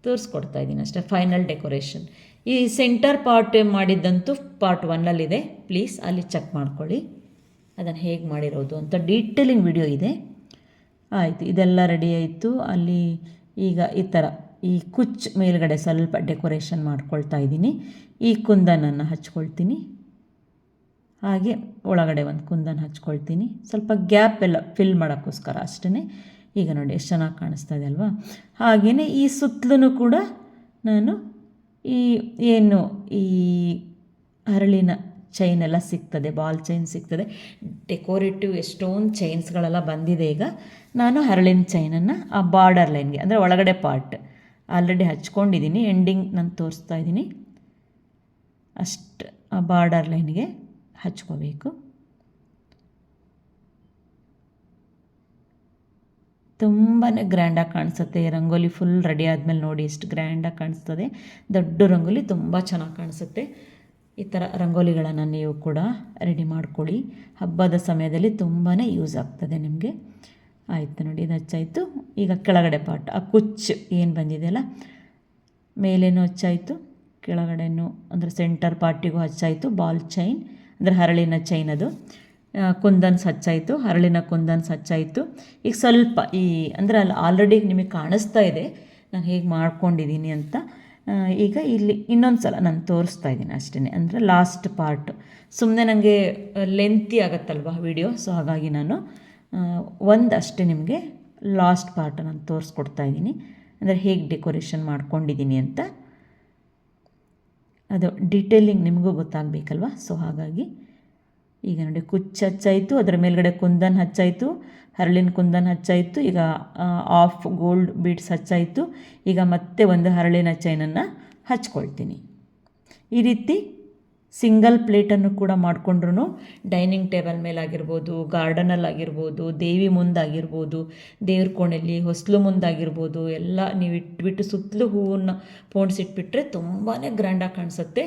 ತೋರಿಸ್ಕೊಡ್ತಾ ಇದ್ದೀನಿ ಅಷ್ಟೇ. ಫೈನಲ್ ಡೆಕೋರೇಷನ್ ಈ ಸೆಂಟರ್ ಪಾರ್ಟ್ ಮಾಡಿದ್ದಂತೂ ಪಾರ್ಟ್ 1ಅಲ್ಲಿದೆ, ಪ್ಲೀಸ್ ಅಲ್ಲಿ ಚೆಕ್ ಮಾಡ್ಕೊಳ್ಳಿ ಅದನ್ನು ಹೇಗೆ ಮಾಡಿರೋದು ಅಂತ ಡೀಟೇಲಿಂಗ್ ವಿಡಿಯೋ ಇದೆ. ಆಯಿತು, ಇದೆಲ್ಲ ರೆಡಿ ಆಯಿತು. ಅಲ್ಲಿ ಈಗ ಈ ಥರ ಈ ಕುಚ್ಚು ಮೇಲ್ಗಡೆ ಸ್ವಲ್ಪ ಡೆಕೋರೇಷನ್ ಮಾಡ್ಕೊಳ್ತಾ ಇದ್ದೀನಿ. ಈ ಕುಂದನನ್ನು ಹಚ್ಕೊಳ್ತೀನಿ, ಹಾಗೆ ಒಳಗಡೆ ಒಂದು ಕುಂದನ್ ಹಚ್ಕೊಳ್ತೀನಿ, ಸ್ವಲ್ಪ ಗ್ಯಾಪ್ ಎಲ್ಲ ಫಿಲ್ ಮಾಡೋಕ್ಕೋಸ್ಕರ ಅಷ್ಟೇ. ಈಗ ನೋಡಿ ಎಷ್ಟು ಚೆನ್ನಾಗಿ ಕಾಣಿಸ್ತಾ ಇದೆ ಅಲ್ವಾ. ಹಾಗೆಯೇ ಈ ಸುತ್ತಲೂ ಕೂಡ ನಾನು ಏನು ಈ ಹರಳಿನ ಚೈನ್ ಎಲ್ಲ ಸಿಗ್ತದೆ, ಬಾಲ್ ಚೈನ್ ಸಿಗ್ತದೆ, ಡೆಕೋರೇಟಿವ್ ಎಷ್ಟೊಂದು ಚೈನ್ಸ್ಗಳೆಲ್ಲ ಬಂದಿದೆ. ಈಗ ನಾನು ಹರಳಿನ ಚೈನನ್ನು ಆ ಬಾರ್ಡರ್ ಲೈನ್ಗೆ, ಅಂದರೆ ಒಳಗಡೆ ಪಾರ್ಟ್ ಆಲ್ರೆಡಿ ಹಚ್ಕೊಂಡಿದ್ದೀನಿ, ಎಂಡಿಂಗ್ ನಾನು ತೋರಿಸ್ತಾ ಇದ್ದೀನಿ. ಅಷ್ಟು ಆ ಬಾರ್ಡರ್ ಲೈನ್ಗೆ ಹಚ್ಕೋಬೇಕು. ತುಂಬಾ ಗ್ರ್ಯಾಂಡಾಗಿ ಕಾಣಿಸುತ್ತೆ ರಂಗೋಲಿ. ಫುಲ್ ರೆಡಿ ಆದಮೇಲೆ ನೋಡಿ ಎಷ್ಟು ಗ್ರ್ಯಾಂಡಾಗಿ ಕಾಣಿಸ್ತದೆ. ದೊಡ್ಡ ರಂಗೋಲಿ ತುಂಬ ಚೆನ್ನಾಗಿ ಕಾಣಿಸುತ್ತೆ. ಈ ಥರ ರಂಗೋಲಿಗಳನ್ನು ನೀವು ಕೂಡ ರೆಡಿ ಮಾಡ್ಕೊಳ್ಳಿ, ಹಬ್ಬದ ಸಮಯದಲ್ಲಿ ತುಂಬಾ ಯೂಸ್ ಆಗ್ತದೆ ನಿಮಗೆ. ಆಯಿತು ನೋಡಿ, ಇದು ಹಚ್ಚಾಯಿತು. ಈಗ ಕೆಳಗಡೆ ಪಾರ್ಟ್ ಆ ಕುಚ್ಚು ಏನು ಬಂದಿದೆಯಲ್ಲ, ಮೇಲೇನೂ ಹಚ್ಚಾಯಿತು, ಕೆಳಗಡೆನೂ ಅಂದರೆ ಸೆಂಟರ್ ಪಾರ್ಟಿಗೂ ಹಚ್ಚಾಯಿತು. ಬಾಲ್ ಚೈನ್ ಅಂದರೆ ಹರಳಿನ ಚೈನ್, ಅದು ಕುಂದನ್ಸ್ ಹಚ್ಚಾಯಿತು, ಹರಳಿನ ಕುಂದನ್ಸ್ ಹಚ್ಚಾಯಿತು. ಈಗ ಸ್ವಲ್ಪ ಅಂದರೆ ಅಲ್ಲಿ ಆಲ್ರೆಡಿ ನಿಮಗೆ ಕಾಣಿಸ್ತಾ ಇದೆ ನಾನು ಹೇಗೆ ಮಾಡ್ಕೊಂಡಿದ್ದೀನಿ ಅಂತ. ಈಗ ಇಲ್ಲಿ ಇನ್ನೊಂದು ಸಲ ನಾನು ತೋರಿಸ್ತಾ ಇದ್ದೀನಿ ಅಷ್ಟೇ, ಅಂದರೆ ಲಾಸ್ಟ್ ಪಾರ್ಟ್. ಸುಮ್ಮನೆ ನನಗೆ ಲೆಂತಿ ಆಗುತ್ತಲ್ವ ವಿಡಿಯೋ, ಸೊ ಹಾಗಾಗಿ ನಾನು ಒಂದಷ್ಟೇ ನಿಮಗೆ ಲಾಸ್ಟ್ ಪಾರ್ಟ್ ನಾನು ತೋರಿಸ್ಕೊಡ್ತಾ ಇದ್ದೀನಿ, ಅಂದರೆ ಹೇಗೆ ಡೆಕೋರೇಷನ್ ಮಾಡ್ಕೊಂಡಿದ್ದೀನಿ ಅಂತ. ಅದು ಡೀಟೇಲಿಂಗ್ ನಿಮಗೂ ಗೊತ್ತಾಗಬೇಕಲ್ವ, ಸೊ ಹಾಗಾಗಿ ಈಗ ನೋಡಿ ಕುಚ್ಚು ಹಚ್ಚಾಯಿತು, ಅದರ ಮೇಲ್ಗಡೆ ಕುಂದನ್ ಹಚ್ಚಾಯಿತು, ಹರಳಿನ ಕುಂದನ್ ಹಚ್ಚಾಯಿತು. ಈಗ ಆಫ್ ಗೋಲ್ಡ್ ಬೀಡ್ಸ್ ಹಚ್ಚಾಯಿತು. ಈಗ ಮತ್ತೆ ಒಂದು ಹರಳಿನ ಚೈನನ್ನು ಹಚ್ಕೊಳ್ತೀನಿ. ಈ ರೀತಿ ಸಿಂಗಲ್ ಪ್ಲೇಟನ್ನು ಕೂಡ ಮಾಡಿಕೊಂಡ್ರು ಡೈನಿಂಗ್ ಟೇಬಲ್ ಮೇಲಾಗಿರ್ಬೋದು, ಗಾರ್ಡನಲ್ಲಾಗಿರ್ಬೋದು, ದೇವಿ ಮುಂದಾಗಿರ್ಬೋದು, ದೇವ್ರ ಕೋಣೆಯಲ್ಲಿ ಹೊಸ್ಲು ಮುಂದಾಗಿರ್ಬೋದು, ಎಲ್ಲ ನೀವು ಇಟ್ಬಿಟ್ಟು ಸುತ್ತಲೂ ಹೂವನ್ನು ಪೋಣಿಸಿಟ್ಬಿಟ್ರೆ ತುಂಬಾ ಗ್ರ್ಯಾಂಡಾಗಿ ಕಾಣಿಸುತ್ತೆ.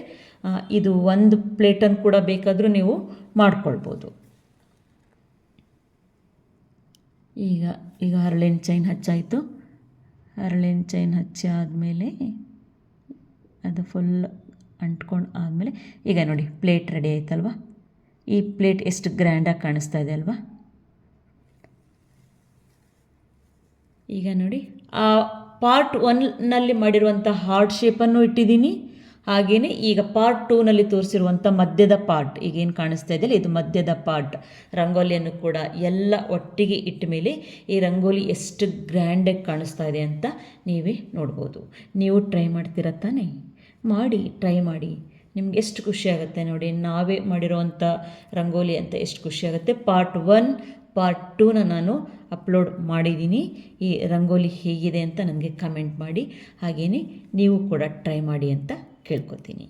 ಇದು ಒಂದು ಪ್ಲೇಟನ್ನು ಕೂಡ ಬೇಕಾದರೂ ನೀವು ಮಾಡ್ಕೊಳ್ಬೋದು. ಈಗ ಹರಳಿನ ಚೈನ್ ಹಚ್ಚಾಯಿತು. ಹರಳಿನ ಚೈನ್ ಹಚ್ಚಿ ಆದಮೇಲೆ ಅದು ಫುಲ್ ಅಂಟ್ಕೊಂಡು ಆದಮೇಲೆ ಈಗ ನೋಡಿ ಪ್ಲೇಟ್ ರೆಡಿ ಆಯ್ತಲ್ವ. ಈ ಪ್ಲೇಟ್ ಎಷ್ಟು ಗ್ರ್ಯಾಂಡಾಗಿ ಕಾಣಿಸ್ತಾ ಇದೆ ಅಲ್ವಾ. ಈಗ ನೋಡಿ ಆ ಪಾರ್ಟ್ 1ನಲ್ಲಿ ಮಾಡಿರುವಂಥ ಹಾರ್ಟ್ ಶೇಪನ್ನು ಇಟ್ಟಿದ್ದೀನಿ. ಹಾಗೆಯೇ ಈಗ ಪಾರ್ಟ್ 2ನಲ್ಲಿ ತೋರಿಸಿರುವಂಥ ಮಧ್ಯದ ಪಾರ್ಟ್, ಈಗೇನು ಕಾಣಿಸ್ತಾ ಇದೆಯಲ್ಲ ಇದು ಮಧ್ಯದ ಪಾರ್ಟ್ ರಂಗೋಲಿಯನ್ನು ಕೂಡ ಎಲ್ಲ ಒಟ್ಟಿಗೆ ಇಟ್ಟ ಮೇಲೆ ಈ ರಂಗೋಲಿ ಎಷ್ಟು ಗ್ರ್ಯಾಂಡಾಗಿ ಕಾಣಿಸ್ತಾ ಇದೆ ಅಂತ ನೀವೇ ನೋಡ್ಬೋದು. ನೀವು ಟ್ರೈ ಮಾಡ್ತೀರ ತಾನೇ? ಮಾಡಿ, ಟ್ರೈ ಮಾಡಿ, ನಿಮ್ಗೆ ಎಷ್ಟು ಖುಷಿಯಾಗುತ್ತೆ ನೋಡಿ. ನಾವೇ ಮಾಡಿರೋವಂಥ ರಂಗೋಲಿ ಅಂತ ಎಷ್ಟು ಖುಷಿಯಾಗುತ್ತೆ. ಪಾರ್ಟ್ 1 ಪಾರ್ಟ್ 2ನ ನಾನು ಅಪ್ಲೋಡ್ ಮಾಡಿದ್ದೀನಿ. ಈ ರಂಗೋಲಿ ಹೇಗಿದೆ ಅಂತ ನನಗೆ ಕಮೆಂಟ್ ಮಾಡಿ, ಹಾಗೆಯೇ ನೀವು ಕೂಡ ಟ್ರೈ ಮಾಡಿ ಅಂತ ಕೇಳ್ಕೊತೀನಿ.